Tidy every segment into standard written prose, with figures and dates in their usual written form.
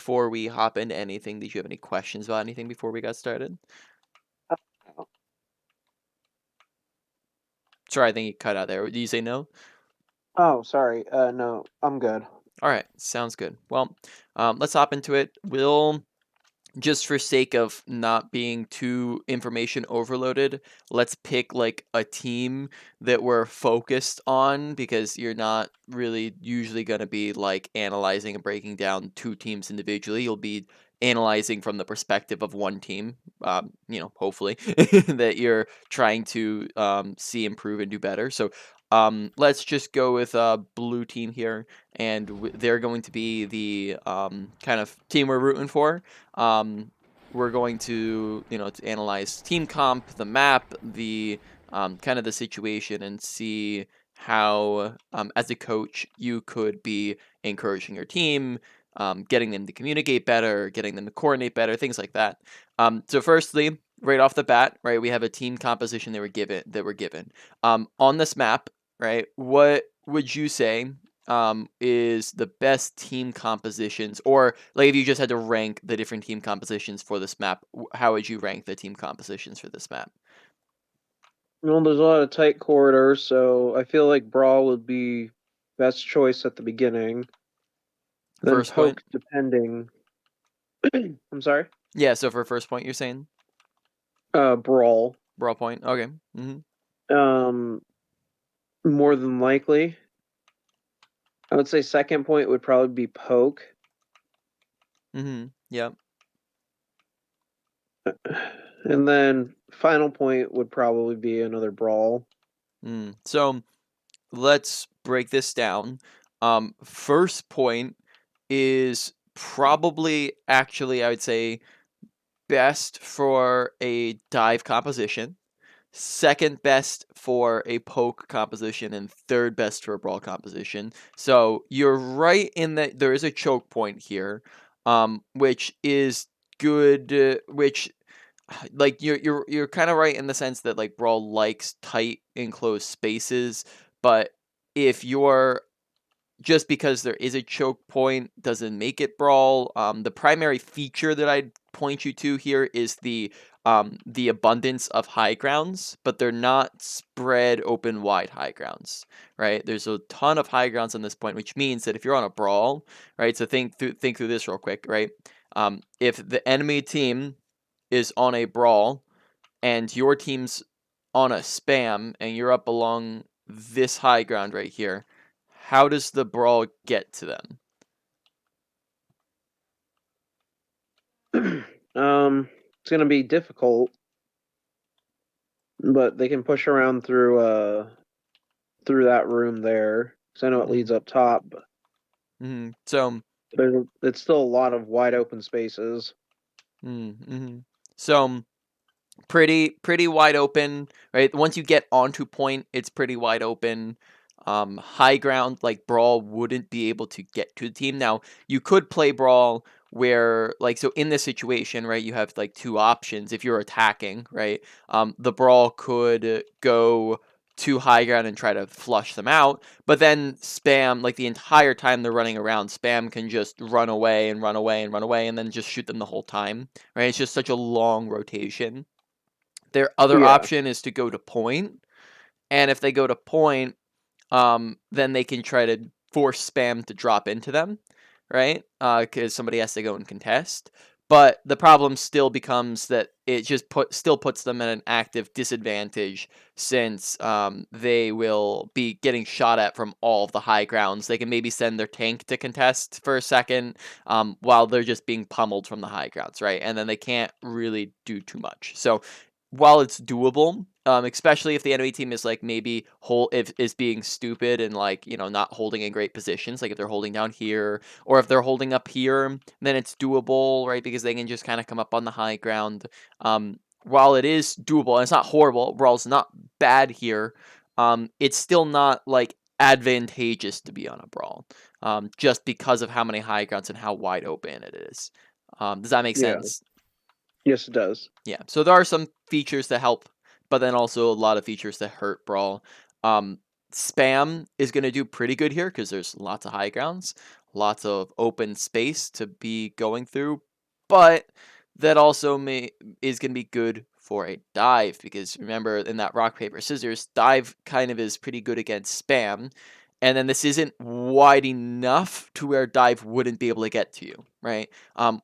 before we hop into anything, did you have any questions about anything before we got started? Oh, Sorry, I think you cut out there. Did you say no? oh, sorry. No, I'm good. All right, sounds good. Well, let's hop into it. We'll just for sake of not being too information overloaded, let's pick like a team that we're focused on because you're not really usually going to be like analyzing and breaking down two teams individually. You'll be analyzing from the perspective of one team, hopefully, that you're trying to see improve and do better. So, let's just go with blue team here, and they're going to be the kind of team we're rooting for. um, we're going to, to analyze team comp, the map, the kind of the situation, and see how, as a coach, you could be encouraging your team, getting them to communicate better, getting them to coordinate better, things like that. So, firstly, right off the bat, right, we have a team composition that we're given. On this map, right, what would you say is the best team compositions, or like if you just had to rank the different team compositions for this map, how would you rank the team compositions for this map? Well, there's a lot of tight corridors, so I feel like Brawl would be best choice at the beginning. Then First point? Poke, depending. I'm sorry. Yeah, so for first point, you're saying Brawl. brawl point. Okay. Um, More than likely, I would say second point would probably be Poke, Yeah. and then final point would probably be another Brawl. So let's break this down. First point is probably actually, I would say, best for a dive composition, second best for a poke composition, and third best for a brawl composition. So you're right in that there is a choke point here, which is good. Which, like, you're kind of right in the sense that like brawl likes tight enclosed spaces, but if you're just because there is a choke point doesn't make it brawl. The primary feature that I'd point you to here is the abundance of high grounds, but they're not spread open wide high grounds, right? There's a ton of high grounds on this point, which means that if you're on a brawl, right? So think through this real quick, right? If the enemy team is on a brawl and your team's on a spam and you're up along this high ground right here, how does the brawl get to them? It's gonna be difficult, but they can push around through that room there. Because I know it leads Mm-hmm. up top, but So, it's still a lot of wide open spaces. mm-hmm. So pretty wide open, right? Once you get onto point, it's pretty wide open. High ground like brawl wouldn't be able to get to the team. Now you could play brawl where, like, so in this situation, right, you have like two options. If you're attacking, right, the brawl could go to high ground and try to flush them out, but then spam, like the entire time they're running around, spam can just run away and run away and run away and then just shoot them the whole time, right? It's just such a long rotation. Their other Yeah, option is to go to point, and if they go to point, then they can try to force spam to drop into them, right? Because somebody has to go and contest. But the problem still becomes that it just still puts them at an active disadvantage, since they will be getting shot at from all of the high grounds. They can maybe send their tank to contest for a second, while they're just being pummeled from the high grounds, right? And then they can't really do too much. So while it's doable, especially if the enemy team is like maybe if is being stupid and like, not holding in great positions, like if they're holding down here or if they're holding up here, then it's doable, right? Because they can just kind of come up on the high ground. While it is doable and it's not horrible, Brawl's not bad here. It's still not like advantageous to be on a brawl, just because of how many high grounds and how wide open it is. Does that make yeah, sense? yes, it does. Yeah, so there are some features that help, but then also a lot of features that hurt Brawl. Um, Spam is going to do pretty good here because there's lots of high grounds. lots of open space to be going through, but that also is going to be good for a dive because remember in that rock paper scissors, dive kind of is pretty good against spam, and then this isn't wide enough to where dive wouldn't be able to get to you, right?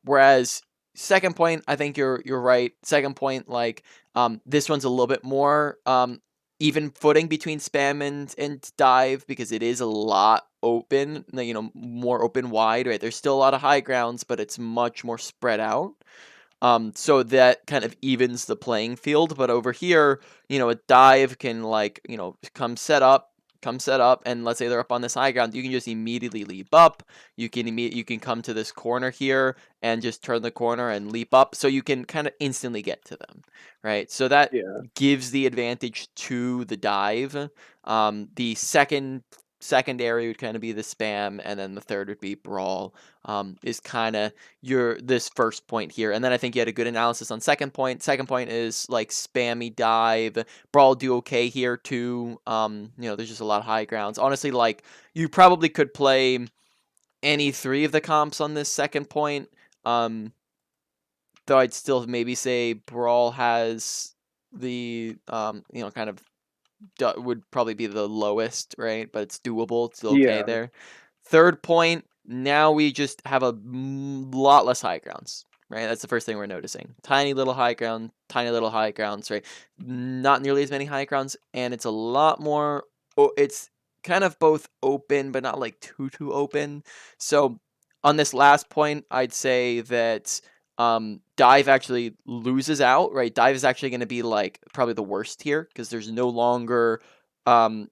Whereas second point, I think you're right. Second point, like this one's a little bit more even footing between spam and dive because it is a lot open, more open wide, right? There's still a lot of high grounds, but it's much more spread out. So that kind of evens the playing field. But over here, a dive can come set up, and let's say they're up on this high ground, you can just immediately leap up. You can come to this corner here and just turn the corner and leap up, so you can kind of instantly get to them, right? So that Yeah. gives the advantage to the dive. The secondary would kind of be the spam, and then the third would be brawl. Is kind of your this first point here, and then I think you had a good analysis on second point. Second point is like spammy dive. Brawl do okay here too. There's just a lot of high grounds. Honestly, like you probably could play any three of the comps on this second point. Um, though I'd still maybe say Brawl has the kind of would probably be the lowest, right? But it's doable. It's still okay Yeah. there. Third point, now we just have a lot less high grounds, right? That's the first thing we're noticing. Tiny little high grounds, right? Not nearly as many high grounds, and it's a lot more. It's kind of both open, but not like too open. So on this last point, I'd say that dive actually loses out, right? Dive is actually going to be like probably the worst here because there's no longer um,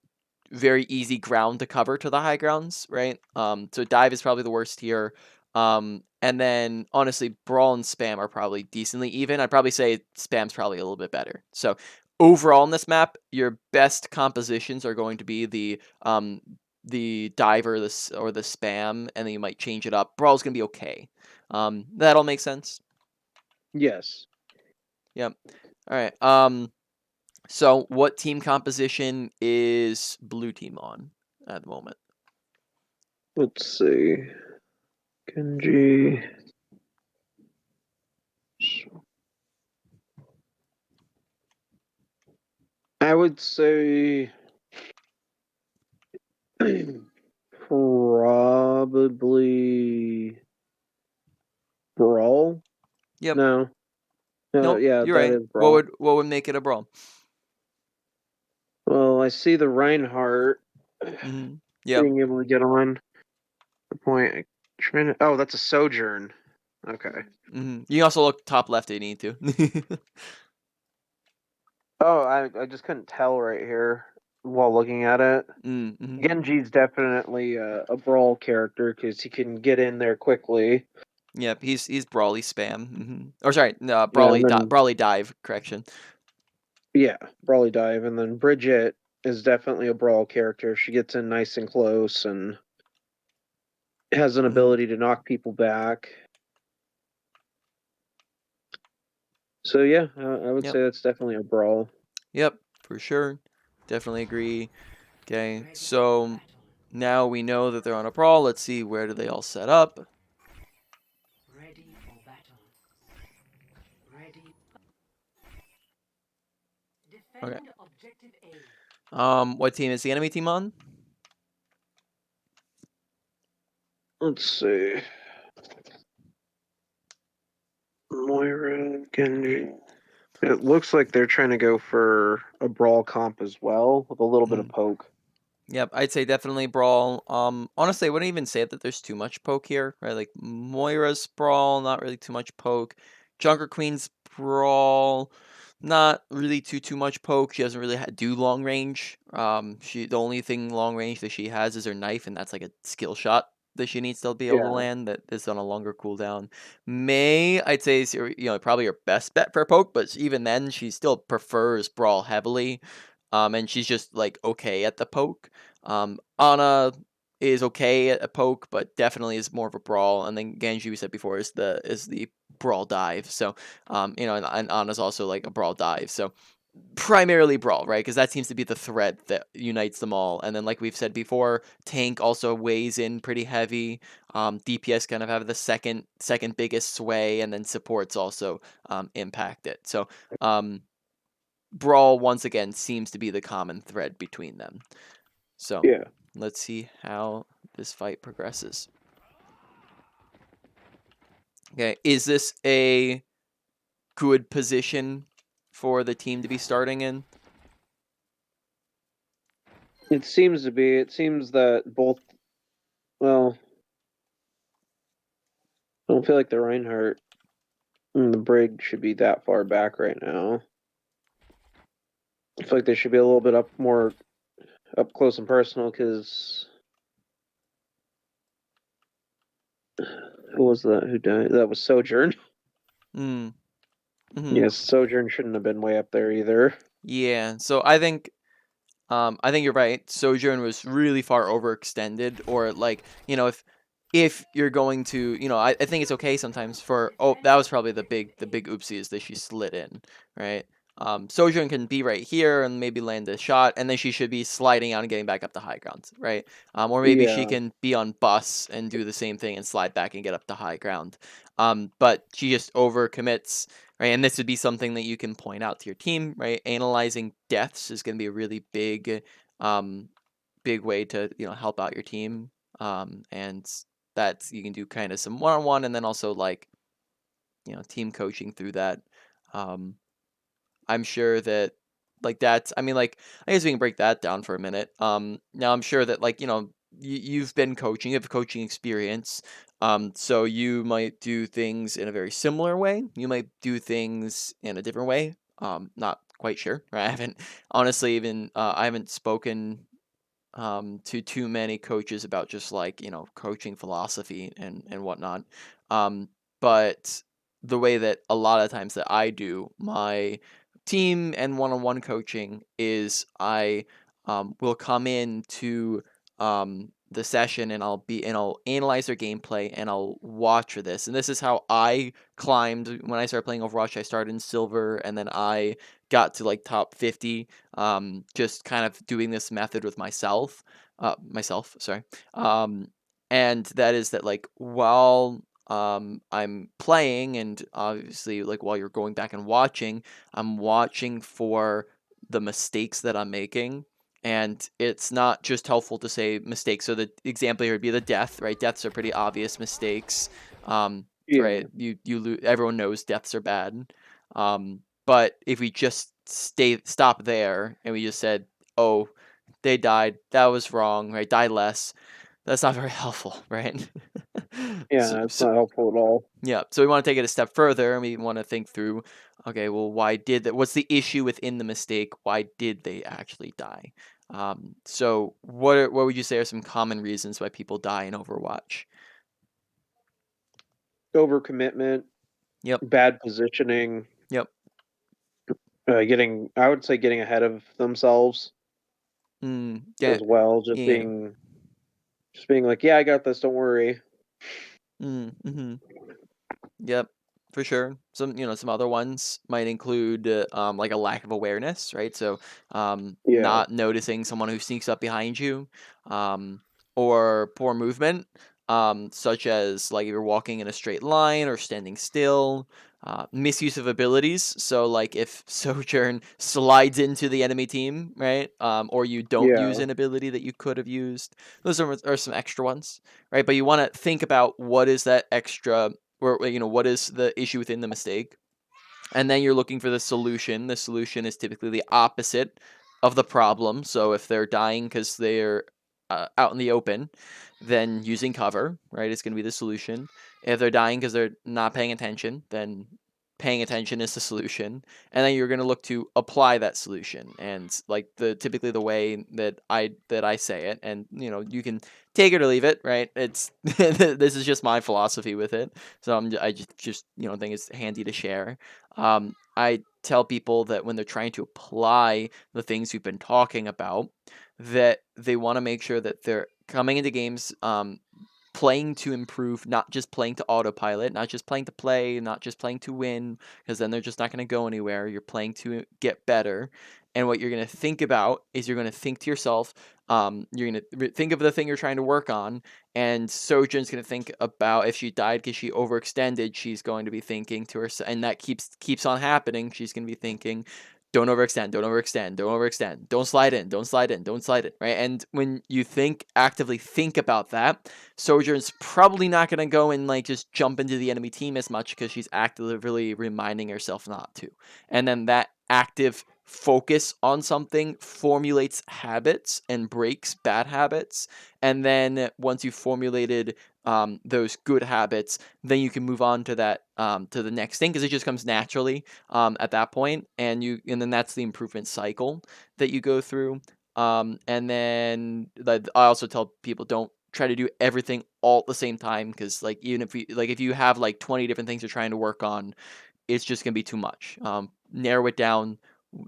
very easy ground to cover to the high grounds, right? So dive is probably the worst here. And then honestly, brawl and spam are probably decently even. I'd probably say spam's probably a little bit better. So overall in this map, your best compositions are going to be the diver or the spam, and then you might change it up. Brawl's gonna be okay. That all makes sense. Yes. Yep. All right. So what team composition is blue team on at the moment? Let's see. Genji. I would say probably Brawl. Yep. No. Nope. Yeah, You're that right. is Brawl. What would make it a brawl? Well, I see the Reinhardt Yep. being able to get on the point. Oh, that's a Sojourn. Okay. You can also look top left if you need to. Oh, I just couldn't tell right here while looking at it. Genji's definitely a Brawl character because he can get in there quickly. Yep. He's brawly spam. Or sorry, no, Yeah, and then brawly dive. Correction. yeah, Brawly Dive, and then Bridget is definitely a Brawl character. She gets in nice and close and has an hmm ability to knock people back. So yeah, I would Yep. say that's definitely a Brawl. Yep. For sure. Definitely agree. Okay. So now we know that they're on a brawl. Let's see where do they all set up. Okay. What team is the enemy team on? Let's see. Moira, Genji. It looks like they're trying to go for a Brawl comp as well, with a little bit of Mhm. poke. Yep, I'd say definitely brawl. Honestly, I wouldn't even say that there's too much poke here, right? Like Moira's brawl, not really too much poke. Junker Queen's brawl, not really too much poke. She doesn't really do long range. The only thing long range that she has is her knife, and that's like a skill shot that she needs to be able to Yeah. land. That is on a longer cooldown. May I'd say is probably her best bet for poke, but even then, she still prefers brawl heavily. And she's just like okay at the poke. Ana is okay at a poke, but definitely is more of a brawl. And then Genji, we said before, is the brawl dive. So and Ana's also like a brawl dive. So primarily Brawl, right? Because that seems to be the thread that unites them all. And then, like we've said before, Tank also weighs in pretty heavy. DPS kind of have the second biggest sway, and then supports also impact it. So Brawl once again seems to be the common thread between them. So Yeah. let's see how this fight progresses. Okay, is this a good position for the team to be starting in? It seems to be. It seems that both. Well, I don't feel like the Reinhardt and the Brig should be that far back right now. I feel like they should be a little bit up more up close and personal because who was that who died? That was Sojourn. Mm. Hmm. Yes, Sojourn shouldn't have been way up there either. Yeah. So I think you're right. Sojourn was really far overextended, or like, if you're going to, I think it's okay sometimes for, oh, that was probably the big oopsie is that she slid in, right? Sojourn can be right here and maybe land a shot, and then she should be sliding out and getting back up to high ground, right? Or maybe she Yeah, can be on bus and do the same thing and slide back and get up to high ground. But she just overcommits, right? And this would be something that you can point out to your team, right? Analyzing deaths is going to be a really um, big way to help out your team, and that you can do kind of some one-on-one, and then also like team coaching through that. Um, I'm sure that like that's I mean like I guess we can break that down for a minute. Now I'm sure that like you've been coaching, you have coaching experience. So you might do things in a very similar way. You might do things in a different way. Not quite sure. Right? I haven't honestly even I haven't spoken to too many coaches about just like coaching philosophy and whatnot. Um, but the way that a lot of times that I do my team and one-on-one coaching is I will come in to the session, and I'll analyze their gameplay and I'll watch for this. And this is how I climbed when I started playing Overwatch. I started in silver, and then I got to like top 50, just kind of doing this method with myself, sorry. And that is that like while I'm playing, and obviously like while you're going back and watching, I'm watching for the mistakes that I'm making. And it's not just helpful to say mistakes. So the example here would be the death, right? Deaths are pretty obvious mistakes. yeah, Right? Everyone knows deaths are bad. But if we just stop there and we just said, "Oh, they died. That was wrong. Right? Die less." That's not very helpful, right? so, yeah. It's so not helpful at all. yeah. So we want to take it a step further, and we want to think through. Okay, well, why did that? What's the issue within the mistake? Why did they actually die? So what would you say are some common reasons why people die in Overwatch? Overcommitment, Yep. bad positioning, Yep. getting. I would say getting ahead of themselves Yeah. as well. Yeah. Just being like, yeah, I got this. Don't worry. Mm-hmm. Yep, for sure. Some other ones might include like a lack of awareness, right? So Yeah, not noticing someone who sneaks up behind you, um, or poor movement, such as like if you're walking in a straight line or standing still. Misuse of abilities. So like if Sojourn slides into the enemy team, right? Or you don't use yeah. an ability that you could have used. Those are some extra ones, right? But you want to think about what is that extra, or what is the issue within the mistake, and then you're looking for the solution. The solution is typically the opposite of the problem. So if they're dying because they're out in the open, then using cover, right, is going to be the solution. If they're dying because they're not paying attention, then paying attention is the solution. And then you're going to look to apply that solution. And like typically the way that I say it, and you can take it or leave it, right? It's this is just my philosophy with it. So I just think it's handy to share. I tell people that when they're trying to apply the things we've been talking about, that they want to make sure that they're coming into games playing to improve, not just playing to autopilot, not just playing to play, not just playing to win, because then they're just not going to go anywhere. You're playing to get better. And what you're going to think about is you're going to think to yourself, you're going to think of the thing you're trying to work on, and Sojin's going to think about if she died because she overextended, she's going to be thinking to herself, and that keeps on happening. She's going to be thinking, don't overextend, don't overextend, don't overextend, don't slide in, don't slide in, don't slide in, right? And when you actively think about that, Sojourn's probably not going to go and like just jump into the enemy team as much because she's actively reminding herself not to. And then that active focus on something formulates habits and breaks bad habits. And then once you've formulated those good habits, then you can move on to that to the next thing because it just comes naturally at that point, and then that's the improvement cycle that you go through. And then I also tell people don't try to do everything all at the same time because like even if you have like 20 different things you're trying to work on, it's just gonna be too much. Narrow it down,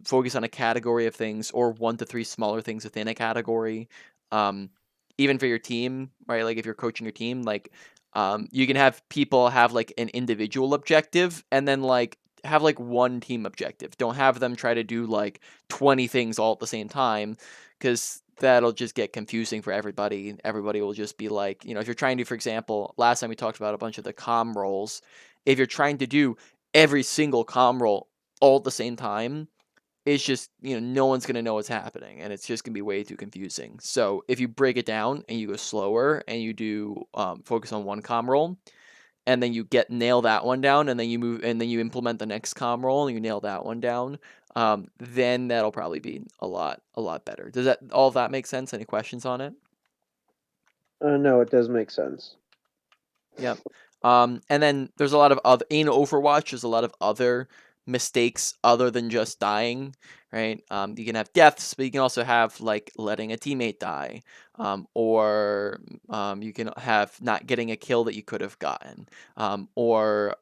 focus on a category of things or 1 to 3 smaller things within a category. Um, Even for your team, right? Like if you're coaching your team, like you can have people have like an individual objective and then like have like one team objective. Don't have them try to do like 20 things all at the same time because that'll just get confusing for everybody. Everybody will just be like, if you're trying to, for example, last time we talked about a bunch of the comm roles, if you're trying to do every single comm roll all at the same time, it's just, no one's going to know what's happening and it's just going to be way too confusing. So if you break it down and you go slower and you do focus on one comm roll and then you nail that one down and then you move and then you implement the next comm roll and you nail that one down, then that'll probably be a lot better. Does all of that make sense? Any questions on it? No, it does make sense. Yep. And then there's a lot of other in Overwatch. There's a lot of other mistakes other than just dying, right? You can have deaths, but you can also have like letting a teammate die, or you can have not getting a kill that you could have gotten, or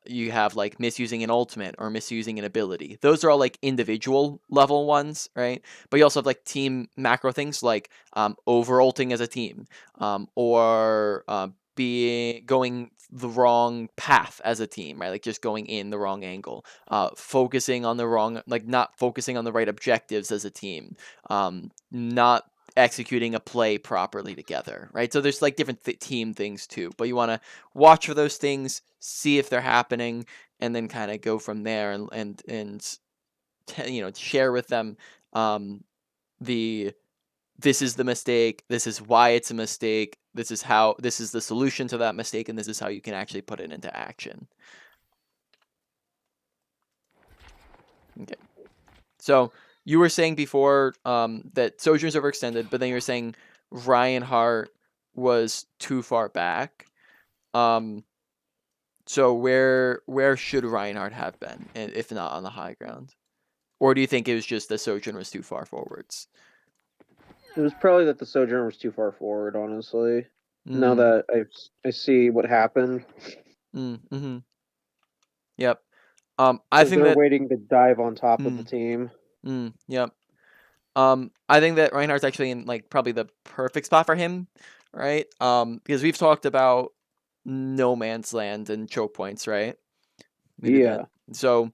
you have like misusing an ultimate or misusing an ability. Those are all like individual level ones, right? But you also have like team macro things like over ulting as a team, or being going the wrong path as a team, right? Like just going in the wrong angle, focusing on the wrong, like not focusing on the right objectives as a team, not executing a play properly together, right? So there's like different team things too, but you want to watch for those things, see if they're happening, and then kind of go from there and share with them um, the this is the mistake, this is why it's a mistake, this is the solution to that mistake, and this is how you can actually put it into action. Okay. So you were saying before that Sojourn's overextended, but then you were saying Reinhardt was too far back. Um, so where should Reinhardt have been, if not on the high ground? Or do you think it was just that Sojourn was too far forwards? It was probably that the Sojourner was too far forward, honestly. Now Mm, that I see what happened, mm-hmm. Yep. I because think they're that. waiting to dive on top of the Mm, team. yep. I think that Reinhardt's actually in like probably the perfect spot for him, right? Because we've talked about no man's land and choke points, right? We did that. Yeah, So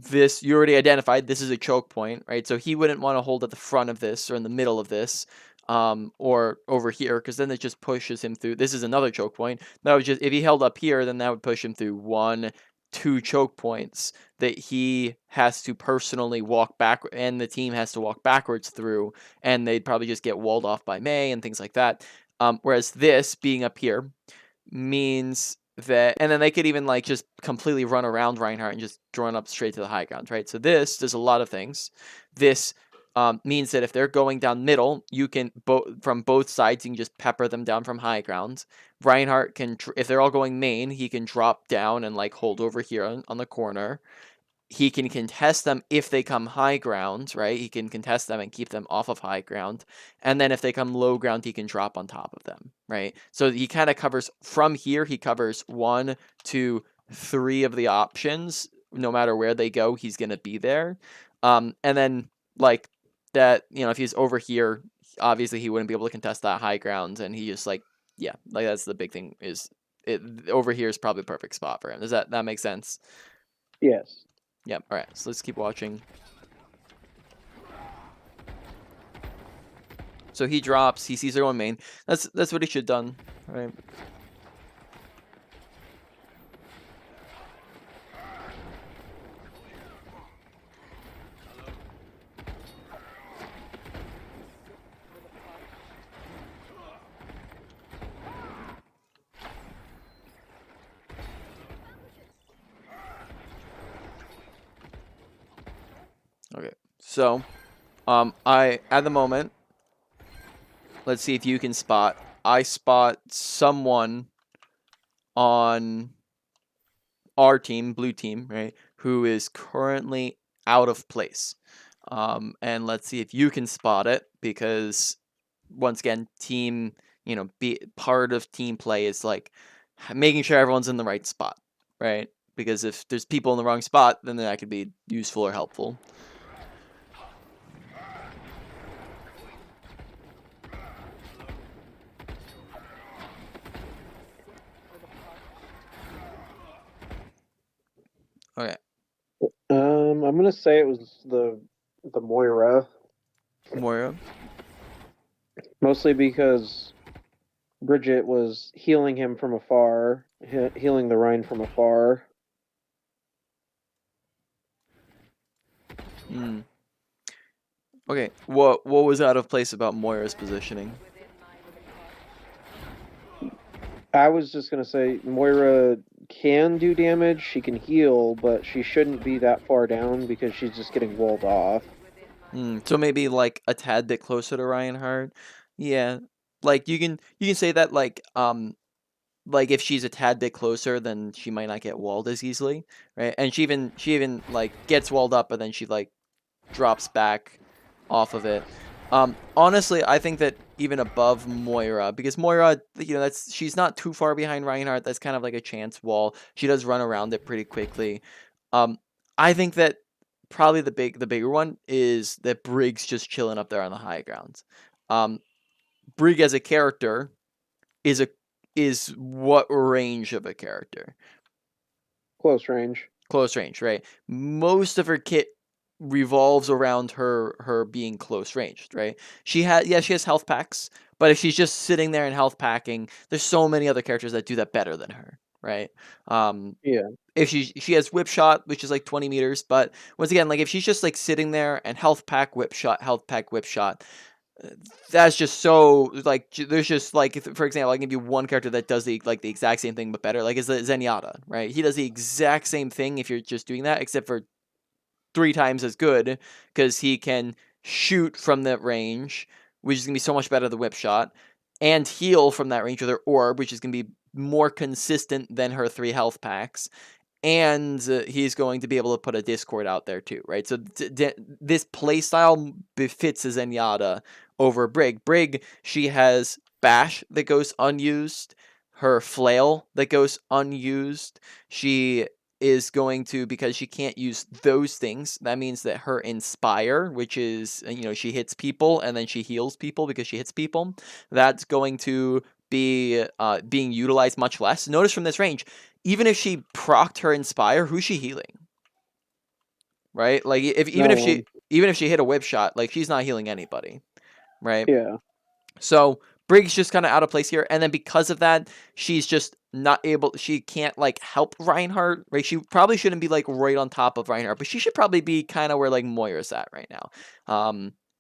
this you already identified this is a choke point, right? So he wouldn't want to hold at the front of this or in the middle of this, or over here, because then it just pushes him through. This is another choke point. That would just if he held up here, then that would push him through 1, 2 choke points that he has to personally walk back, and the team has to walk backwards through, and they'd probably just get walled off by May and things like that. Whereas this being up here means that, and then they could even like just completely run around Reinhardt and just run up straight to the high ground, right? So this does a lot of things. This means that if they're going down middle, you can from both sides, you can just pepper them down from high ground. Reinhardt can, if they're all going main, he can drop down and like hold over here on the corner. He can contest them if they come high ground, right? He can contest them and keep them off of high ground. And then if they come low ground, he can drop on top of them, right? So he kind of covers from here, he covers 1, 2, 3 of the options. No matter where they go, he's going to be there. And then, like, that, if he's over here, obviously he wouldn't be able to contest that high ground. And he just, like, yeah, like that's the big thing is it over here is probably a perfect spot for him. Does that make sense? Yes. Yep. All right. So let's keep watching. So he drops. He sees their own main. That's what he should have done. Right. Okay. So, I at the moment, let's see if you can spot. I spot someone on our team, blue team, right, who is currently out of place. And let's see if you can spot it because once again, team, be part of team play is like making sure everyone's in the right spot, right? Because if there's people in the wrong spot, then that could be useful or helpful. Okay, I'm gonna say it was the Moira, Moira. mostly because Bridget was healing him from afar, healing the Rhine from afar. Hmm. Okay, what was out of place about Moira's positioning? I was just gonna say Moira can do damage, she can heal, but she shouldn't be that far down because she's just getting walled off. So maybe like a tad bit closer to Reinhardt. Yeah, like you can say that like if she's a tad bit closer, then she might not get walled as easily, right? And she even like gets walled up, but then she like drops back off of it. Honestly, I think that even above Moira, because Moira, she's not too far behind Reinhardt. That's kind of like a chance wall. She does run around it pretty quickly. Um, I think that probably the bigger one is that Briggs just chilling up there on the high ground. Um, Brig as a character is a is what range of a character? Close range. Close range, right? Most of her kit revolves around her being close ranged, right? She has health packs, but if she's just sitting there and health packing, there's so many other characters that do that better than her, right? Um, Yeah. if she has whip shot, which is like 20 meters, but once again, like if she's just like sitting there and health pack, whip shot, that's just so like there's just like for example, I can give you one character that does the exact same thing but better, like is the Zenyatta, right? He does the exact same thing if you're just doing that, except for 3 times as good because he can shoot from that range, which is gonna be so much better than whip shot, and heal from that range with her orb, which is gonna be more consistent than her 3 health packs, and he's going to be able to put a Discord out there too, right? So this playstyle befits a Zenyatta over Brig. Brig, she has Bash that goes unused, her Flail that goes unused. She is going to, because she can't use those things, that means that her Inspire, which is, she hits people and then she heals people because she hits people, that's going to be being utilized much less. Notice from this range, even if she procced her Inspire, who's she healing? Right? Like if even No if she one. even if she hit a whip shot, like she's not healing anybody, right? Yeah. So Briggs just kind of out of place here, and then because of that, she's just not able. She can't like help Reinhardt, right? She probably shouldn't be like right on top of Reinhardt, but she should probably be kind of where like Moira's at right now.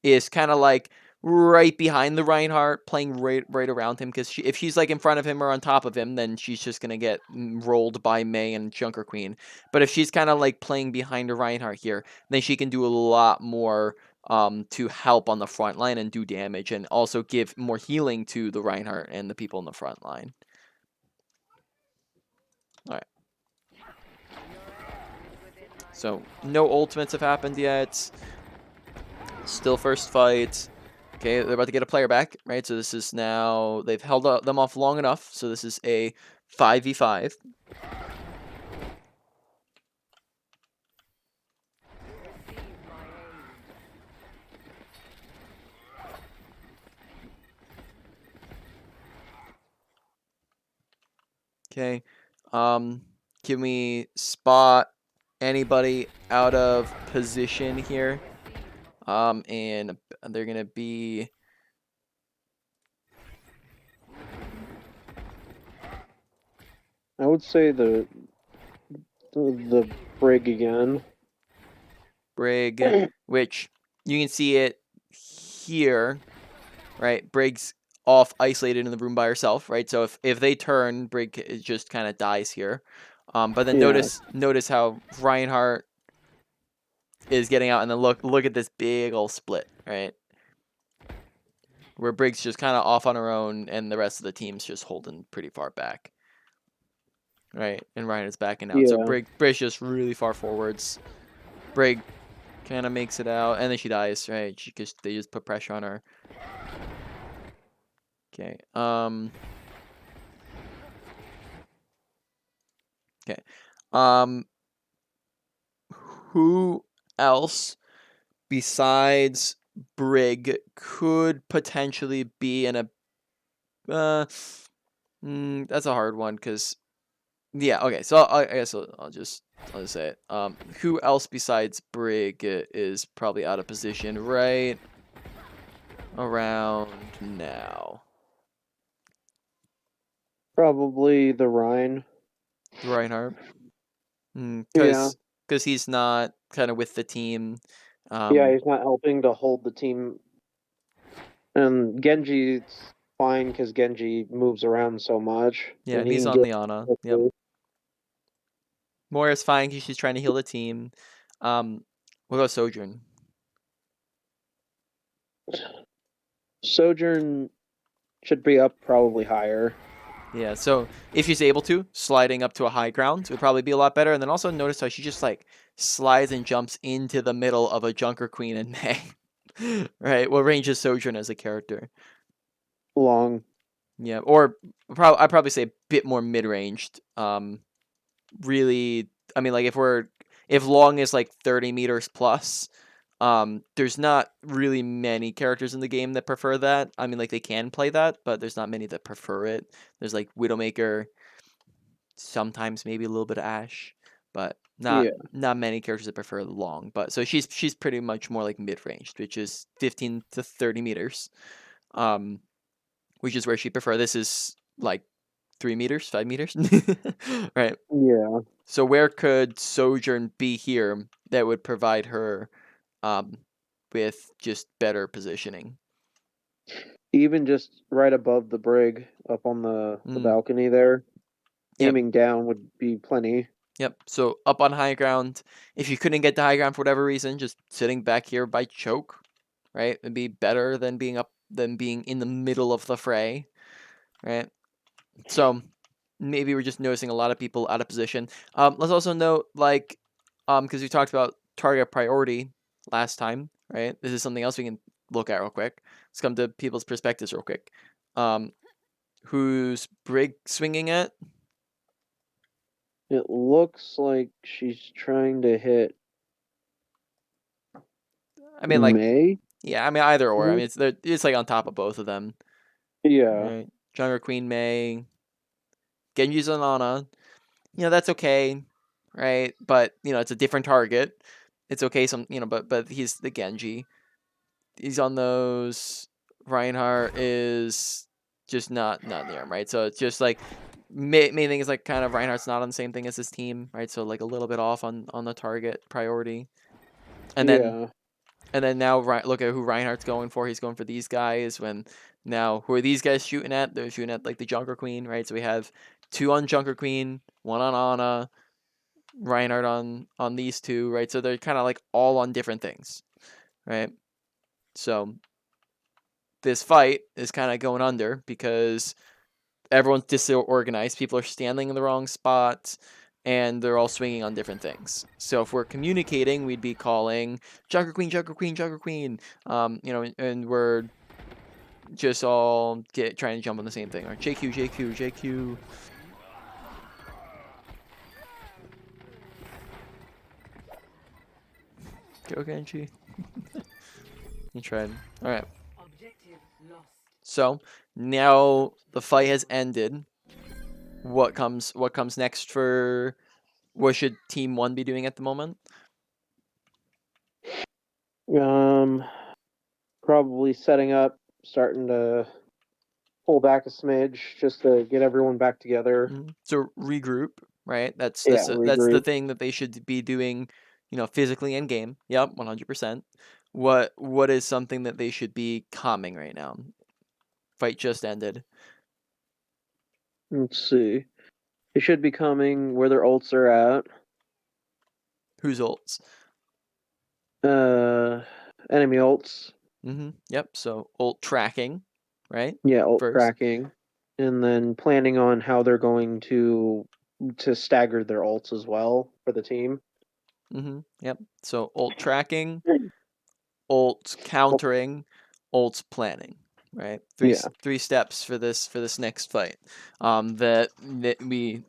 Is kind of like right behind the Reinhardt, playing right around him because if she's like in front of him or on top of him, then she's just gonna get rolled by Mei and Junker Queen. But if she's kind of like playing behind a Reinhardt here, then she can do a lot more to help on the front line and do damage and also give more healing to the Reinhardt and the people in the front line. All right. So no ultimates have happened yet. Still first fight. Okay, they're about to get a player back, right? So this is now, they've held them off long enough. So this is a 5v5. Okay. Can we spot anybody out of position here? And they're gonna be. I would say the brig again. Brig, which you can see it here, right? Brig's off isolated in the room by herself, right? So if they turn, Brig just kind of dies here. But then Yeah, notice how Reinhardt is getting out, and then look at this big old split, right? Where Brig's just kind of off on her own, and the rest of the team's just holding pretty far back, right? And Ryan is backing out, so yeah, Brig's just really far forwards. Brig kind of makes it out, and then she dies, right? They just put pressure on her. Okay. Okay. Um. Who else besides Brig could potentially be in a? That's a hard one because yeah. Okay. So I guess I'll just say it. Who else besides Brig is probably out of position right around now? probably the Rhine. Reinhardt. Yeah, Because he's not kind of with the team. yeah, Um, he's not helping to hold the team. And Genji's fine because Genji moves around so much, yeah, and and he he's can on get Liana. Yep. quickly. Moira's fine because she's trying to heal the team. What about Sojourn? Sojourn should be up probably higher. Yeah, so if she's able to, sliding up to a high ground would probably be a lot better. And then also notice how she just like slides and jumps into the middle of a Junker Queen and May. Right? What range is Sojourn as a character? Long. Yeah, or I'd probably say a bit more mid-ranged. Really, I mean, like if long is like 30 meters plus, there's not really many characters in the game that prefer that. I mean, like they can play that, but there's not many that prefer it. There's like Widowmaker, sometimes maybe a little bit of Ash, but Yeah. not many characters that prefer long. But so she's pretty much more like mid-ranged, which is 15 to 30 meters. Um, which is where she prefer. This is like 3 meters, 5 meters, right? Yeah. So where could Sojourn be here that would provide her um, with just better positioning? Even just right above the brig, up on the Mm, balcony there, yep, aiming down would be plenty. yep. So up on high ground. If you couldn't get to high ground for whatever reason, just sitting back here by choke, right? It'd be better than being in the middle of the fray, right? So maybe we're just noticing a lot of people out of position. Let's also note, like, because we talked about target priority last time, right? This is something else we can look at real quick. Let's come to people's perspectives real quick. Um, who's Brig swinging at? It looks like she's trying to hit I mean, like, May. yeah, I mean either or. I mean, it's like on top of both of them, Yeah. right? Jungle Queen May, Genji's on Ana. That's okay, right? But it's a different target. It's okay. But he's the Genji. He's on those. Reinhardt is just not near him, right? So it's just like main thing is like kind of Reinhardt's not on the same thing as his team, right? So like a little bit off on the target priority, and then Yeah. now look at who Reinhardt's going for. He's going for these guys. When now who are these guys shooting at? They're shooting at like the Junker Queen, right? So we have two on Junker Queen, one on Ana, Reinhardt on these two, right? So they're kind of like all on different things, right? So this fight is kind of going under because everyone's disorganized. People are standing in the wrong spots, and they're all swinging on different things. So if we're communicating, we'd be calling Junker Queen, Junker Queen, Junker Queen. And we're just all trying to jump on the same thing. Or JQ, JQ, JQ. Go Genji. You tried. All right. Objective lost. So now the fight has ended. what comes next for what should Team 1 be doing at the moment? Um, Probably setting up, starting to pull back a smidge just to get everyone back together. So regroup, right? That's Yeah, that's the regroup. thing that they should be doing, physically in game. Yep, 100%. What is something that they should be calming right now? Fight just ended. Let's see. They should be coming where their ults are at. Who's ults? Uh, Enemy ults. Yep. So ult tracking, right? Yeah, ult First. tracking, and then planning on how they're going to stagger their ults as well for the team. Yep. So ult tracking, ult countering, ult planning, right? Yeah. Three steps for this next fight. That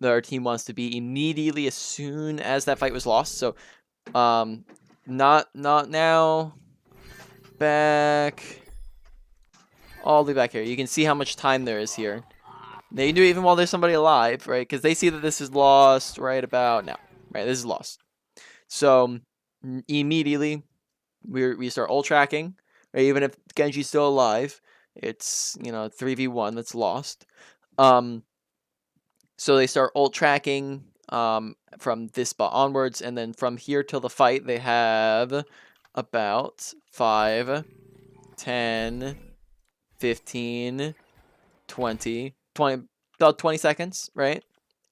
our team wants to be immediately as soon as that fight was lost. So not now. Back all the way back here. You can see how much time there is here. They can do it even while there's somebody alive, right? Because they see that this is lost right about now, right? This is lost. So immediately we start ult tracking, right? Even if Genji's still alive, it's 3v1 that's lost. So they start ult tracking from this spot onwards, and then from here till the fight they have about 5, 10, 15, 20, about 20 seconds, right?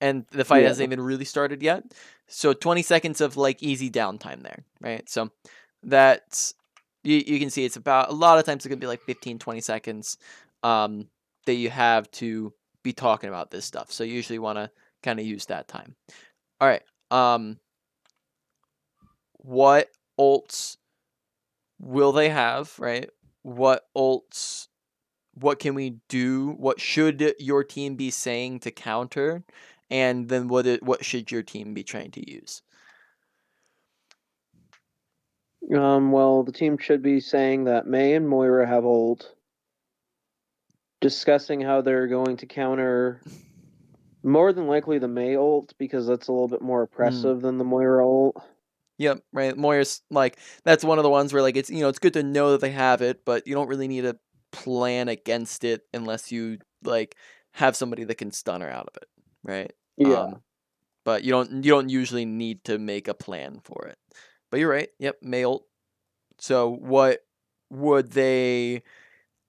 And the fight Yeah. hasn't even really started yet. So 20 seconds of like easy downtime there, right? So that's you can see it's about a lot of times it's gonna be like 15, 20 seconds that you have to be talking about this stuff. So you usually want to kind of use that time. All right. What ults will they have, right? What ults what can we do? What should your team be saying to counter? And then what should your team be trying to use? Well, the team should be saying that May and Moira have ult, discussing how they're going to counter more than likely the May ult because that's a little bit more Mm. oppressive than the Moira ult. Yep, right. Moira's like that's one of the ones where like it's good to know that they have it, but you don't really need to plan against it unless you like have somebody that can stun her out of it, right? Yeah. But you don't usually need to make a plan for it. But you're right. Yep, male. So what would they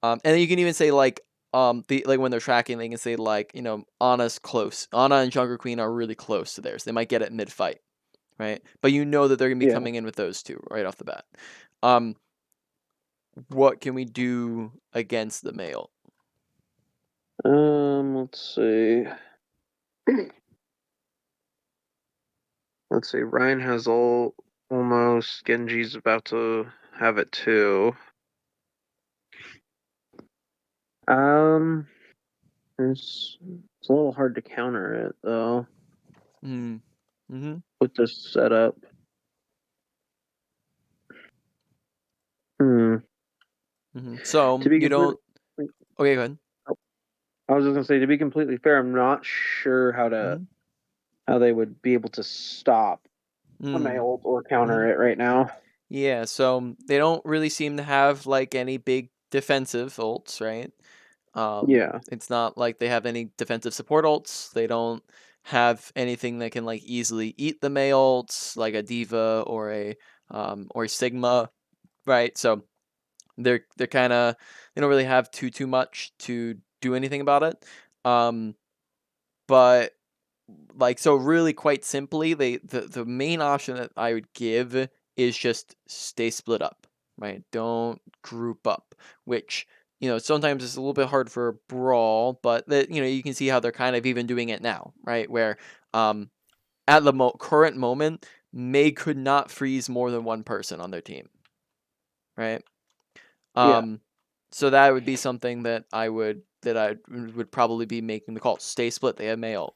and then you can even say like the like when they're tracking, they can say like Anna's close. Anna and Jungle Queen are really close to theirs. They might get it mid fight, right? But you know that they're gonna be Yeah. coming in with those two right off the bat. Um, what can we do against the male? Let's see. Let's see. Ryan has ult almost. Genji's about to have it too. Um, it's a little hard to counter it though Hmm. Mm-hmm. with this setup. Hmm. Mm-hmm. So To be you completely, don't. Okay, go ahead. I was just gonna say, to be completely fair, I'm not sure Mm-hmm. how they would be able to stop a Mm. male or Mm-hmm. counter it right now. Yeah. So they don't really seem to have like any big defensive ults, right? Yeah. It's not like they have any defensive support ults. They don't have anything that can like easily eat the Mei ults, like a Diva or a Sigma, right? So they're kind of they don't really have too much to do anything about it. Um, but like so really quite simply the main option that I would give is just stay split up, right? Don't group up, which sometimes it's a little bit hard for a brawl, but that you can see how they're kind of even doing it now, right? Where um at the current moment May could not freeze more than one person on their team, right? Yeah. um so that would be something that I would probably be making the call. Stay split. They have May ult,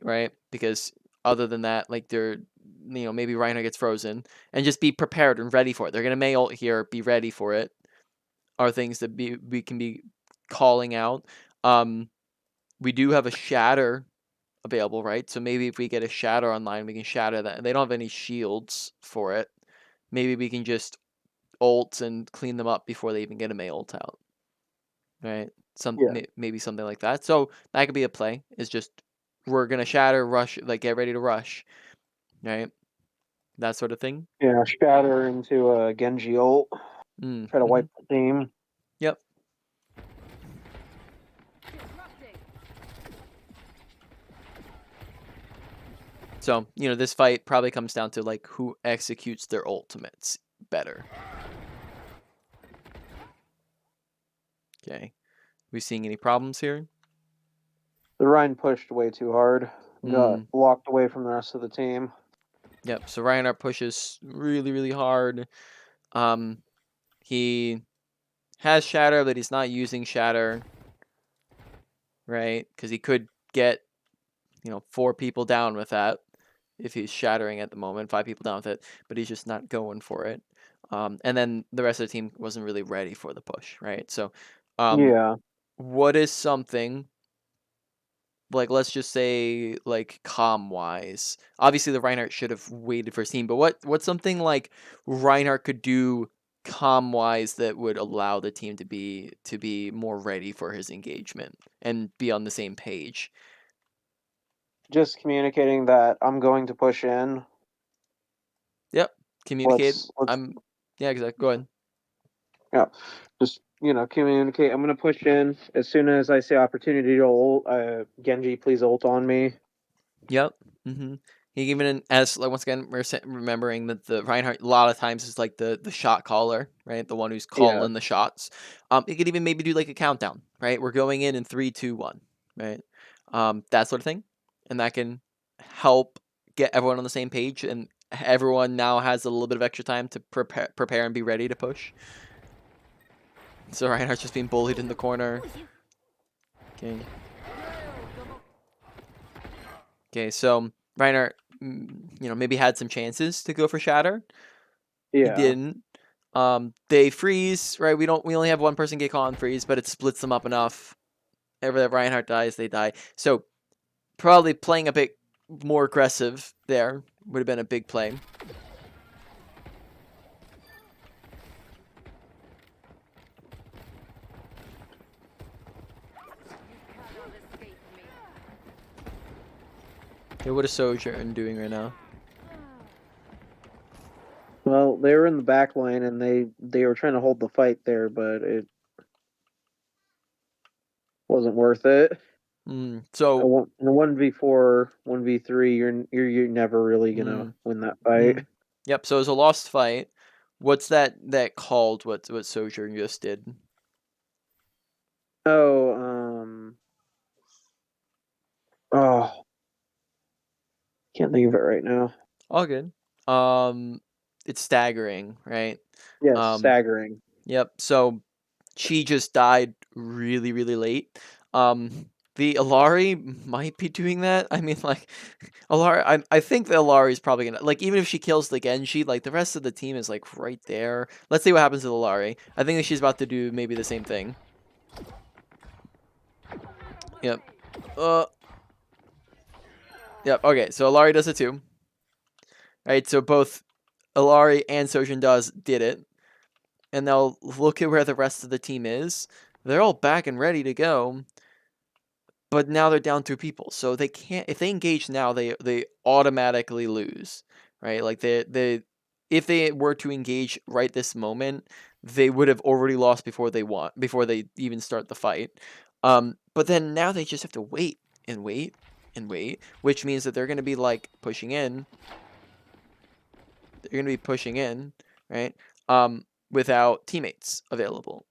right? Because other than that, like maybe Rhino gets frozen, and just be prepared and ready for it. They're gonna May ult here, be ready for it. Are things that we can be calling out. Um, we do have a shatter available, right? So maybe if we get a shatter online, we can shatter that. And they don't have any shields for it. Maybe we can just ult and clean them up before they even get a Mei ult out, right? Yeah. Maybe something like that. So that could be a play. Is just we're gonna shatter, rush, like get ready to rush, right? That sort of thing. Yeah, shatter into a Genji ult. Try to Mm-hmm. wipe the team. Yep. So, this fight probably comes down to like who executes their ultimates better. Okay. We seeing any problems here? The Rhine pushed way too hard. Got Mm. blocked away from the rest of the team. Yep. So Reinhardt pushes really, really hard. He has Shatter, but he's not using Shatter, right? Because he could get, 4 people down with that if he's shattering at the moment, 5 people down with it, but he's just not going for it. And then the rest of the team wasn't really ready for the push, right? So, Yeah. what is something like, let's just say, like, comm wise? Obviously, the Reinhardt should have waited for his team, but what's something like Reinhardt could do comm wise that would allow the team to be more ready for his engagement and be on the same page? Just communicating that I'm going to push in. Yep. Communicate. Let's Yeah, exactly. Go ahead. yeah. Just communicate. I'm gonna push in as soon as I see opportunity to ult. Genji, please ult on me. Yep. He even as like once again we're remembering that the Reinhardt a lot of times is like the shot caller, right? The one who's Yeah. calling the shots. He could even maybe do like a countdown, right? We're going in 3, 2, 1, right? That sort of thing, and that can help get everyone on the same page, and everyone now has a little bit of extra time to prepare and be ready to push. So Reinhardt's just being bullied in the corner. Okay. Okay, so Reinhardt, maybe had some chances to go for Shatter. He Yeah. didn't. They freeze, right? We only have one person get caught on freeze, but it splits them up enough. Ever that Reinhardt dies, they die. So probably playing a bit more aggressive there would have been a big play. Okay, what is Sojourn doing right now? Well, they were in the back line and they were trying to hold the fight there, but it wasn't worth it. So, In a 1v4, 1v3, you're never really gonna mm, win that fight. mm, yep. So it was a lost fight. What's that called? What Sojourn just did? Oh, oh, can't think of it right now. All good. Um, it's staggering, right? Yes, Um, staggering. yep. So she just died really, really late. The Alari might be doing that. I mean, like, Alari, I think the Alari is probably gonna, like, even if she kills the Genji, like, the rest of the team is, like, right there. Let's see what happens to the Alari. I think that she's about to do maybe the same thing. Yep. Uh, yep, okay, so Alari does it too. Right, so both Alari and Sojin did it. And now look at where the rest of the team is. They're all back and ready to go. But now they're down 2 people, so they can't. If they engage now, they automatically lose, right? Like they if they were to engage right this moment, they would have already lost before they even start the fight. But then now they just have to wait and wait and wait, which means that they're going to be like pushing in. They're going to be pushing in, right? Without teammates available.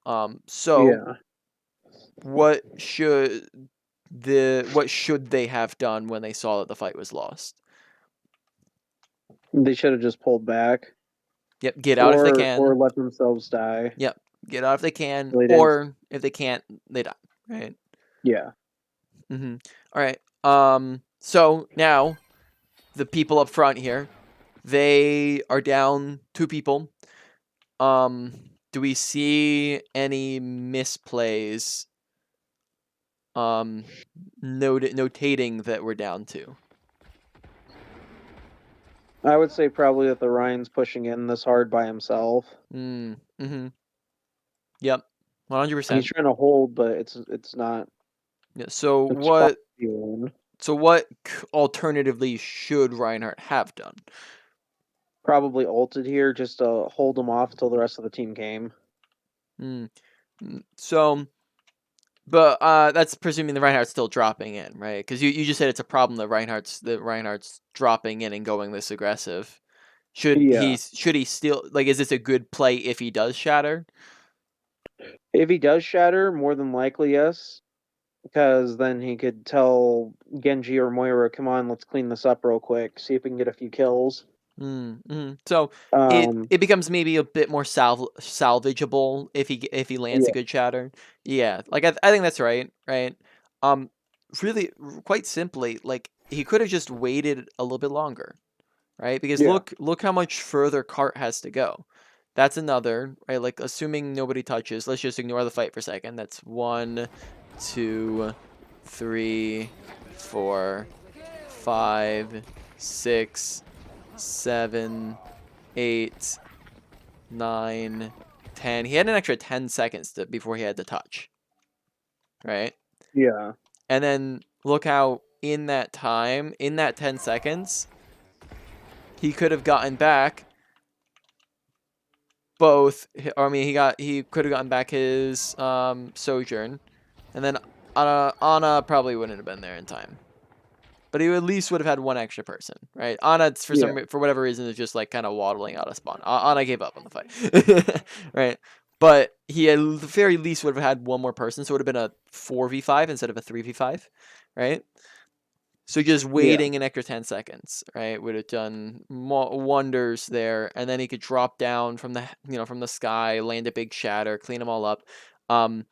So Yeah, what should what should they have done when they saw that the fight was lost? they should have just pulled back, Yep, get out if they or can. let themselves die. Yep, get out if they can, So they didn't. or if they can't, they die. Right. Yeah, All right. So now the people up front here, they are down 2 people. Do we see any misplays notating that we're down to? I would say probably that the Ryan's pushing in this hard by himself. Mm-hmm. Yep. He's 100%. trying to hold, but it's not. Yeah. So It's far what? beyond. So what alternatively should Reinhardt have done? Probably ulted here just to hold him off until the rest of the team came. Mm. So, but that's presuming the Reinhardt's still dropping in, right? Because you just said it's a problem that Reinhardt's dropping in and going this aggressive. Yeah. Should he still like? Is this a good play if he does shatter? If he does shatter, more than likely yes. Because then he could tell Genji or Moira, come on, let's clean this up real quick, see if we can get a few kills. So Um, it becomes maybe a bit more salvageable if he lands a yeah, good shatter. Yeah, like I think that's right. Right. Um, really, quite simply, like he could have just waited a little bit longer, right? Because yeah, look how much further Cart has to go. That's another, right? Like assuming nobody touches, let's just ignore the fight for a second. That's 1, 2, 3, 4, 5, 6, 7, 8, 9, 10. He had an extra 10 seconds before he had to touch, right? yeah, And then look how in that time, in that 10 seconds, he could have gotten back both. I mean, he could have gotten back his sojourn, and then Anna probably wouldn't have been there in time. But he at least would have had one extra person, right? Anna, yeah, for whatever reason, is just like kind of waddling out of spawn. Anna gave up on the fight, right? But he at the very least would have had one more person, so it would have been a 4v5 instead of a 3v5, right? So just yeah, waiting an extra 10 seconds, right, would have done wonders there. And then he could drop down from from the sky, land a big shatter, clean them all up. Um,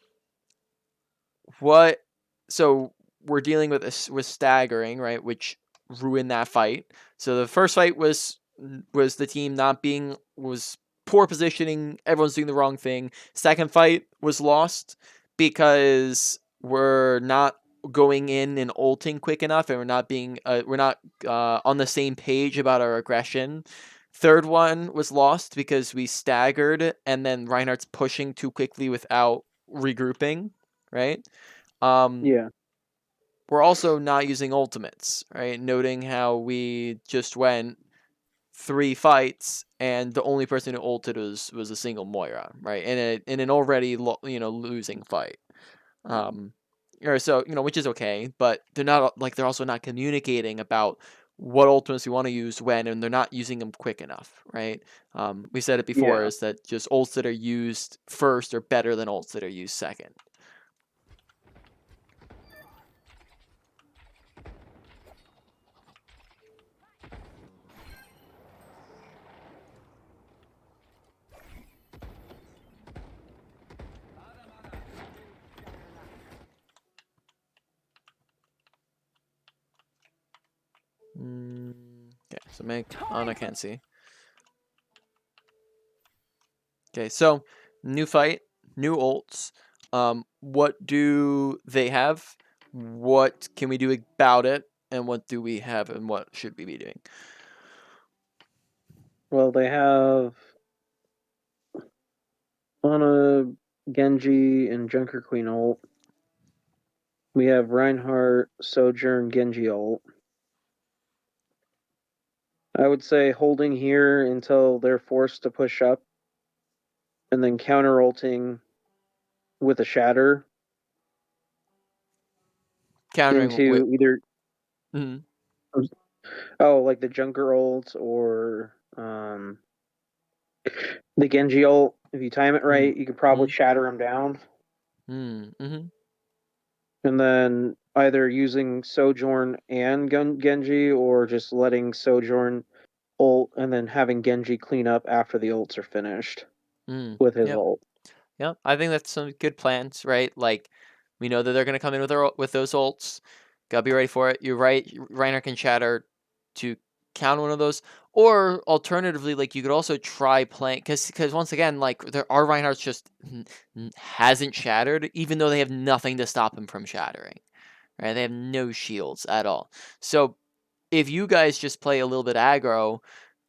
what? So we're dealing with with staggering, right, which ruined that fight. So the first fight was the team not being was poor positioning. Everyone's doing the wrong thing. Second fight was lost because we're not going in and ulting quick enough, and we're not on the same page about our aggression. Third one was lost because we staggered, and then Reinhardt's pushing too quickly without regrouping, right? Um, yeah, we're also not using ultimates, right? Noting how we just went 3 fights and the only person who ulted was a single Moira, right? In an already losing fight. Um, or so which is okay, but they're also not communicating about what ultimates we want to use when, and they're not using them quick enough, right? We said it before yeah, is that just ults that are used first are better than ults that are used second. Okay, so make Anna can't see. Okay, so new fight, new ults. What do they have? What can we do about it? And what do we have? And what should we be doing? Well, they have Ana, Genji, and Junker Queen ult. We have Reinhardt, Sojourn, Genji ult. I would say holding here until they're forced to push up, and then counter ulting with a shatter Countering with. into either Mhm. like the Junker ult or the Genji ult. If you time it Mm, right, you could probably mm, shatter him down, mm, and then either using Sojourn and Genji, or just letting Sojourn ult and then having Genji clean up after the ults are finished with his Yep. ult. Yep. I think that's some good plans, right? Like we know that they're gonna come in with those ults. Gotta be ready for it. You're right. Reiner can shatter to count one of those. Or alternatively, like you could also try playing because once again, like our Reinhardt's just hasn't shattered, even though they have nothing to stop him from shattering. Right? They have no shields at all. So if you guys just play a little bit aggro,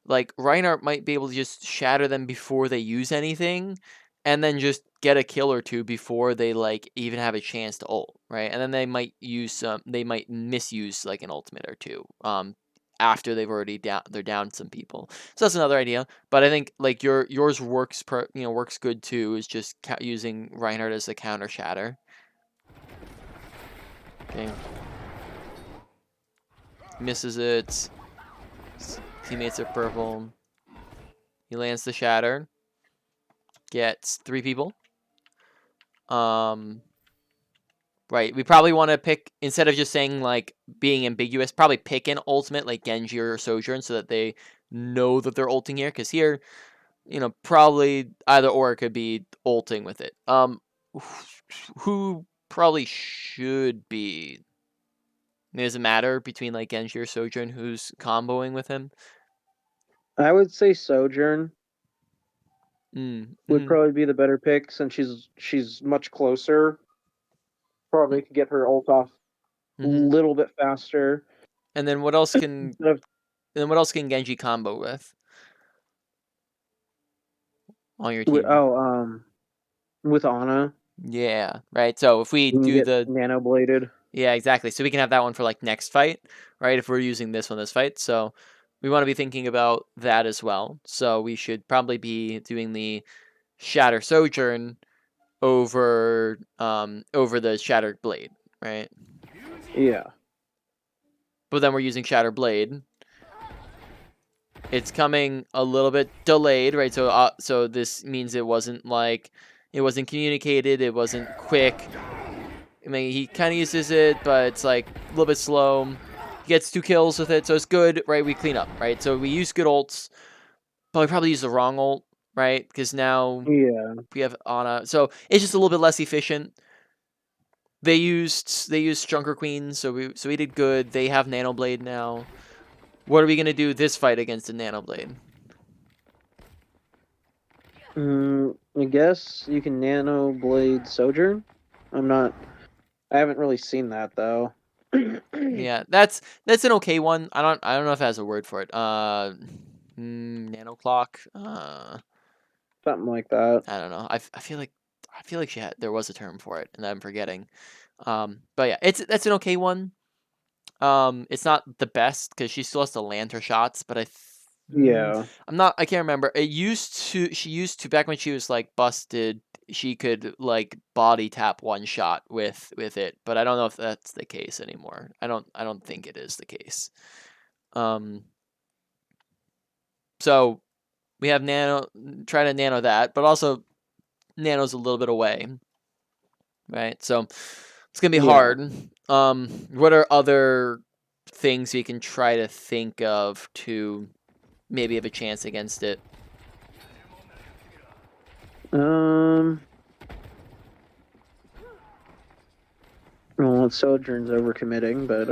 like Reinhardt might be able to just shatter them before they use anything, and then just get a kill or two before they like even have a chance to ult, right? And then they might misuse like an ultimate or two, after they've already they're down some people. So that's another idea. But I think like yours works works good too. Is just using Reinhardt as a counter shatter. Okay, misses it. Teammates are purple. He lands the shatter. Gets 3 people. Right. We probably want to pick, instead of just saying like being ambiguous, probably pick an ultimate like Genji or Sojourn so that they know that they're ulting here. Because here, probably either or it could be ulting with it. Who probably should be? Does it matter between like Genji or Sojourn who's comboing with him? I would say Sojourn would Mm-hmm. probably be the better pick since she's much closer. Probably could get her ult off a Mm-hmm. little bit faster. And then what else can Instead of Genji combo with on your with, team? with Ana, Yeah, right. So if we you can do get the nano bladed. yeah, exactly. So we can have that one for like next fight, right? If we're using this fight. So we want to be thinking about that as well. So we should probably be doing the Shatter Sojourn over the Shattered Blade, right? Yeah. But then we're using Shatter Blade. It's coming a little bit delayed, right? So this means it wasn't communicated, it wasn't quick. I mean, he kind of uses it, but it's like a little bit slow. He gets 2 kills with it, so it's good, right? We clean up, right? So we use good ults, but we probably use the wrong ult, right? Because now Yeah. we have Ana, so it's just a little bit less efficient. They used Junker Queen, so we did good. They have Nano Blade now. What are we gonna do this fight against a Nano Blade? I guess you can nano blade Sojourn. I haven't really seen that though. Yeah, that's an okay one. I don't know if it has a word for it. Nano Clock. Something like that. I don't know. I feel like there was a term for it, and I'm forgetting. But yeah, that's an okay one. It's not the best because she still has to land her shots, but Yeah. I can't remember. She used to back when she was like busted. She could like body tap one shot with it, but I don't know if that's the case anymore. I don't think it is the case. Um, so we have try to nano that, but also nano's a little bit away, right? So it's gonna be Yeah. hard. What are other things we can try to think of to maybe have a chance against it? Um. Well, Sojourn's overcommitting, but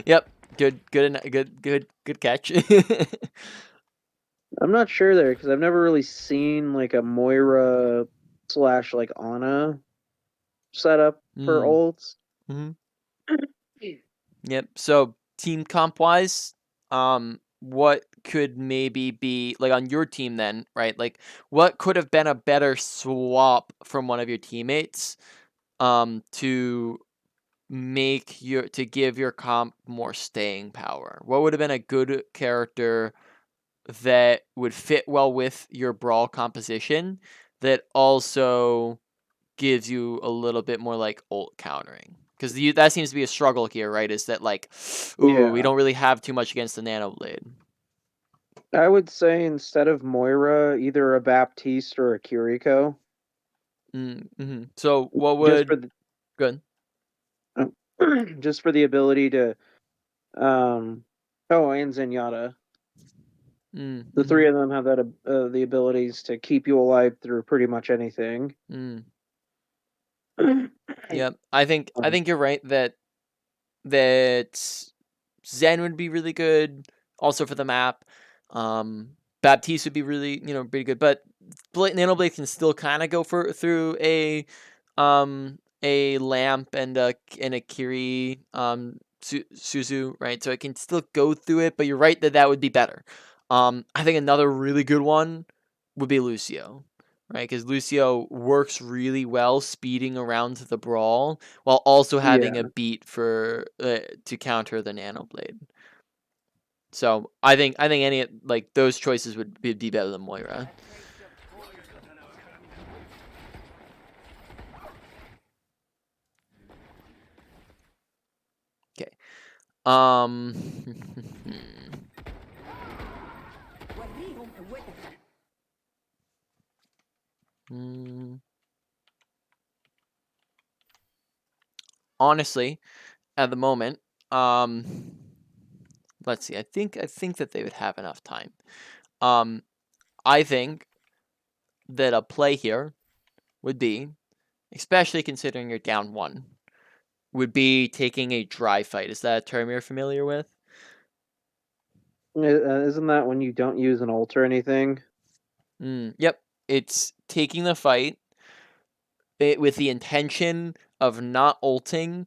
Yep. Good catch. I'm not sure there because I've never really seen like a Moira slash like Ana setup for mm. ults. hmm Yep. So team comp wise, what could maybe be like on your team then, right? Like what could have been a better swap from one of your teammates, to give your comp more staying power? What would have been a good character that would fit well with your brawl composition that also gives you a little bit more like ult countering? Because that seems to be a struggle here, right? Is that like, ooh, we Yeah. don't really have too much against the Nano Blade. I would say instead of Moira, either a Baptiste or a Kiriko. Mm-hmm. So what Just would for the good? just for the ability to oh, and Zenyatta. The Mm-hmm. three of them have the abilities to keep you alive through pretty much anything. Mm. um, Yep. I think you're right that Zen would be really good. also for the map. Baptiste would be really, pretty good, but Nano Blade can still kind of go through a lamp and a Kiri Suzu, right? So it can still go through it, but you're right that would be better. I think another really good one would be Lucio, right? Because Lucio works really well speeding around the brawl while also having a Yeah. beat for to counter the Nano Blade. So I think any like those choices would be better than Moira. Okay. Um. Honestly, at the moment, let's see. I think that they would have enough time. Um, I think that a play here would be, especially considering you're down one, would be taking a dry fight. Is that a term you're familiar with? Isn't that when you don't use an ult or anything? Yep. It's taking the fight with the intention of not ulting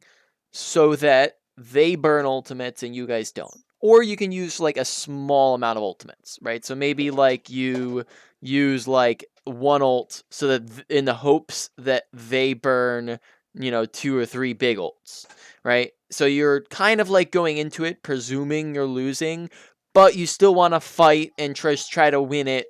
so that they burn ultimates and you guys don't. Or you can use like a small amount of ultimates, right? So maybe like you use like one ult so that in the hopes that they burn, two or three big ults, right? So you're kind of like going into it presuming you're losing, but you still want to fight and try to win it.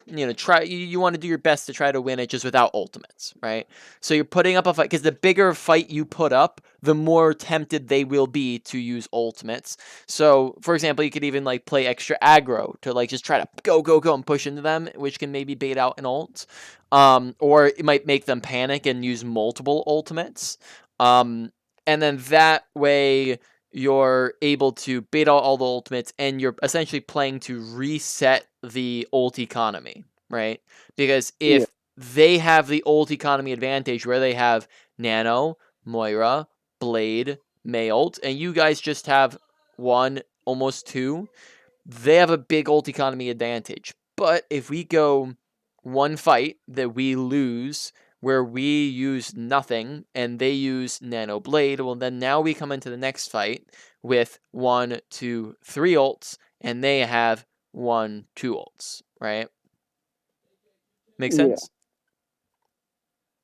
You want to do your best to try to win it just without ultimates, right? So you're putting up a fight because the bigger fight you put up, the more tempted they will be to use ultimates. So, for example, you could even like play extra aggro to like just try to go and push into them, which can maybe bait out an ult. Or it might make them panic and use multiple ultimates. And then that way you're able to bait out all the ultimates and you're essentially playing to reset the ult economy, right? Because Yeah. if they have the ult economy advantage where they have Nano, Moira, Blade, May ult, and you guys just have one, almost two, they have a big ult economy advantage. But if we go one fight that we lose where we use nothing and they use Nano Blade, well, then now we come into the next fight with one, two, three ults, and they have one, two ults, right? Make Yeah. sense?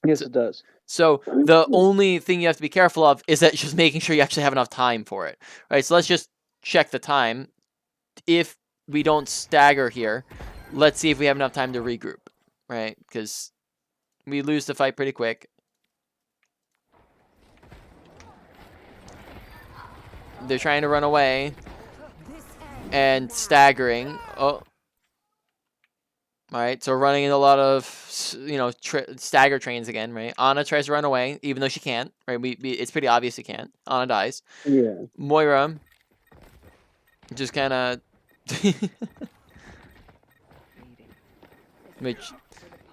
Yes, So, it does. so the only thing you have to be careful of is that just making sure you actually have enough time for it, right? So let's just check the time. If we don't stagger here, let's see if we have enough time to regroup, right? Because we lose the fight pretty quick. They're trying to run away and staggering. Oh, all right. So running in a lot of stagger trains again, right? Ana tries to run away, even though she can't. Right? It's pretty obvious she can't. Ana dies. Yeah. Moira just kind of, which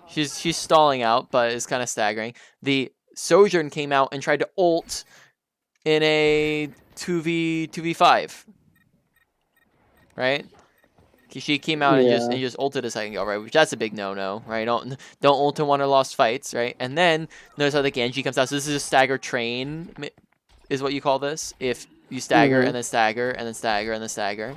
she's stalling out, but it's kind of staggering. The Sojourn came out and tried to ult in a 2v5, right? She came out and just Yeah. and just ulted a second ago, right? Which that's a big no-no, right? Don't ult in one or lost fights, right? And then notice how the Genji comes out. So this is a stagger train, is what you call this. If you stagger Mm-hmm. and then stagger and then stagger and then stagger.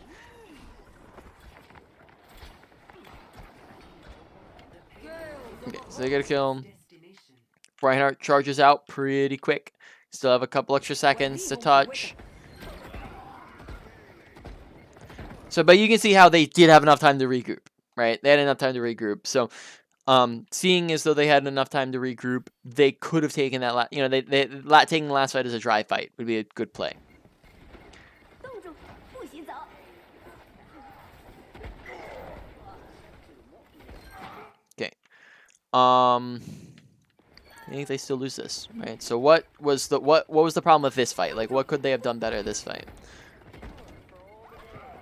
Okay, so they get a kill. Reinhardt charges out pretty quick. Still have a couple extra seconds to touch. So, but you can see how they did have enough time to regroup, right? They had enough time to regroup. So, seeing as though they had enough time to regroup, they could have taken that. Taking the last fight as a dry fight would be a good play. Okay. I think they still lose this, right? So what was the problem with this fight? Like, what could they have done better this fight?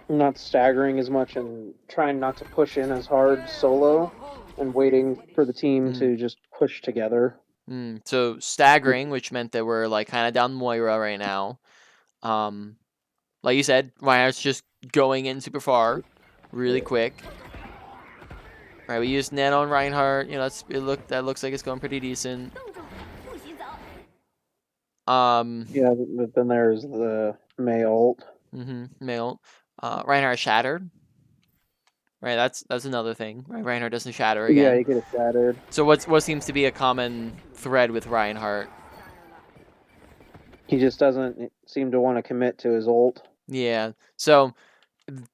Not staggering as much and trying not to push in as hard solo and waiting for the team Mm. to just push together. So staggering, which meant that we're like kind of down Moira right now. Um, Like you said, Reinhardt's just going in super far, really quick. Right, we used Nano on Reinhardt. You know, that looks like it's going pretty decent. Yeah, but then there's the May ult. Male. Reinhardt shattered. Right, that's another thing. Right, Reinhardt doesn't shatter Yeah, again. you get it shattered. So what seems to be a common thread with Reinhardt? He just doesn't seem to want to commit to his ult. Yeah. So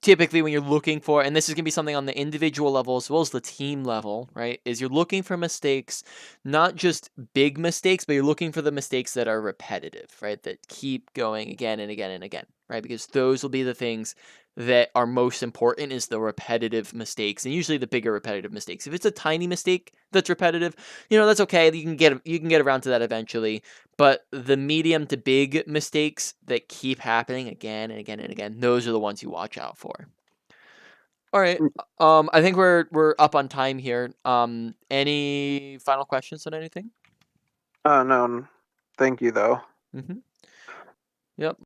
typically when you're looking for, and this is going to be something on the individual level as well as the team level, right, is you're looking for mistakes, not just big mistakes, but you're looking for the mistakes that are repetitive, right, that keep going again and again and again, right, because those will be the things that are most important, is the repetitive mistakes, and usually the bigger repetitive mistakes. If it's a tiny mistake that's repetitive, that's okay. You can get around to that eventually. But the medium to big mistakes that keep happening again and again and again, those are the ones you watch out for. All right. I think we're up on time here. Any final questions on anything? No, thank you though. Mm-hmm. Yep.